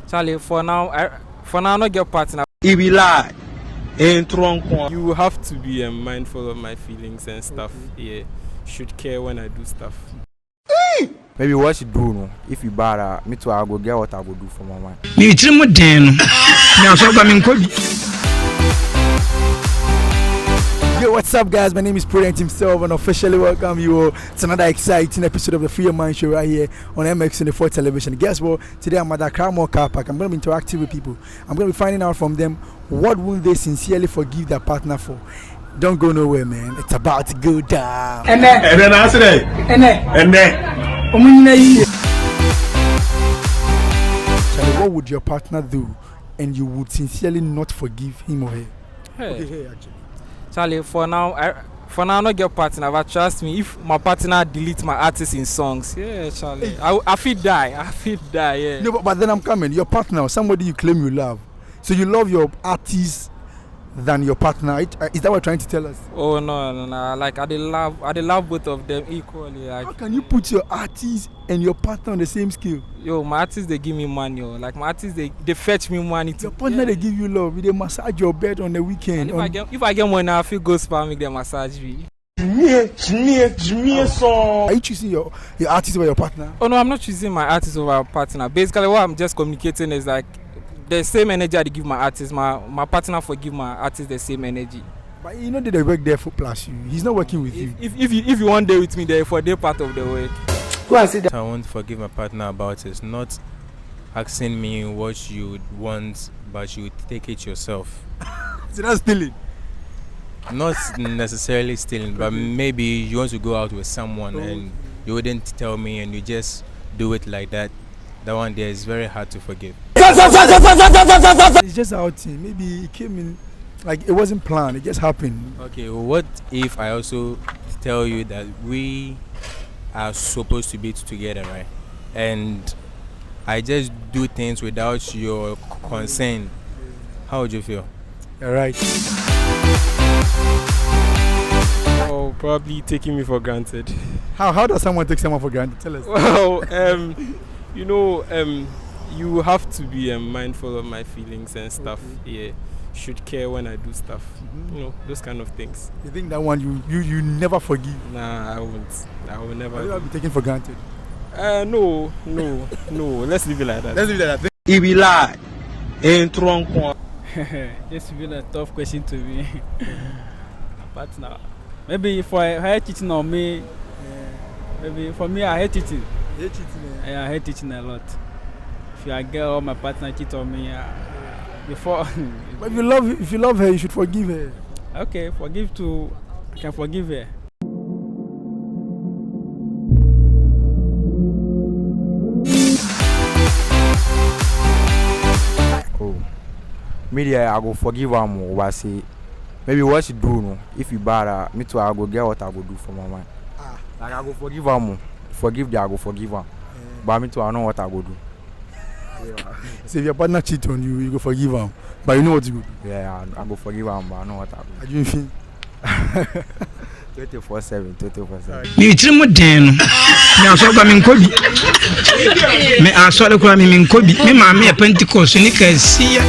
Charlie, for now, not get partner. He be lie. You have to be mindful of my feelings and stuff. Yeah, should care when I do stuff. Maybe what you do, no? If you bad, me too, I go get what I go do for my man. Me trimu den. Now so ba me nkodi. Yo, what's up, guys? My name is Prudent himself, and officially welcome you all to another exciting episode of the Free Your Mind Show right here on MX24 television. Guess what? Today I'm at the Cramo car park. I'm going to be interacting with people. I'm going to be finding out from them what will they sincerely forgive their partner for. Don't go nowhere, man. It's about to go down. Charlie, what would your partner do and you would sincerely not forgive him or her? Hey, actually. Charlie, for now, not get partner, but trust me, if my partner delete my artists in songs, yeah, Charlie, I feel die, yeah. No, but then I'm coming. Your partner, somebody you claim you love, so you love your artist than your partner. Is that what you're trying to tell us? Oh no. Like I love both of them equally. Like, how can you put your artist and your partner on the same scale? Yo, my artists they give me money. Like my artists they fetch me money. Your partner they give you love. They massage your bed on the weekend. If I get money, I feel go spa make them massage me. Are you choosing your artist over your partner? Oh no, I'm not choosing my artist over my partner. Basically, what I'm just communicating is like the same energy I give my artist, my partner forgive my artist the same energy. But you know that they work there for plus you. He's not working with you. If you want day with me there for their part of the work. Go and see that. I won't forgive my partner about is not asking me what you would want, but you would take it yourself. So that's stealing. Not necessarily stealing, but maybe you want to go out with someone and you wouldn't tell me and you just do it like that. That one there is very hard to forgive. It's just outing. Maybe it came in like it wasn't planned. It just happened. Okay, what if I also tell you that we are supposed to be together, right? And I just do things without your consent. How would you feel? All right. Oh, probably taking me for granted. How does someone take someone for granted? Tell us. Well, you have to be mindful of my feelings and stuff. Yeah, should care when I do stuff. You know, those kind of things. You think that one you never forgive? Nah, I won't. I will never. Will be taken for granted? No. Let's leave it like that. He be lie. This will be a tough question to me. But now, maybe if I hate cheating on me, maybe for me I hate cheating. You hate cheating? Yeah, I hate cheating a lot. If I get all my partner cheat on me, before. But if you love her, you should forgive her. Okay, I can forgive her. Oh, media, I go forgive him. What say? Maybe what you do, no? If you bad, me too, I go get what I go do for my man. Like I go forgive him. Forgive the I go forgive him. But me too, I know what I go do. So if your partner cheat on you, you go forgive him. But you know what you go do. Yeah, I go forgive him, but I know what I go do. How do you feel? 24/7. Me trimu den. Now so ba me nkodi. Me asole kura me nkodi. Me ma me Pentecost ni ka sia.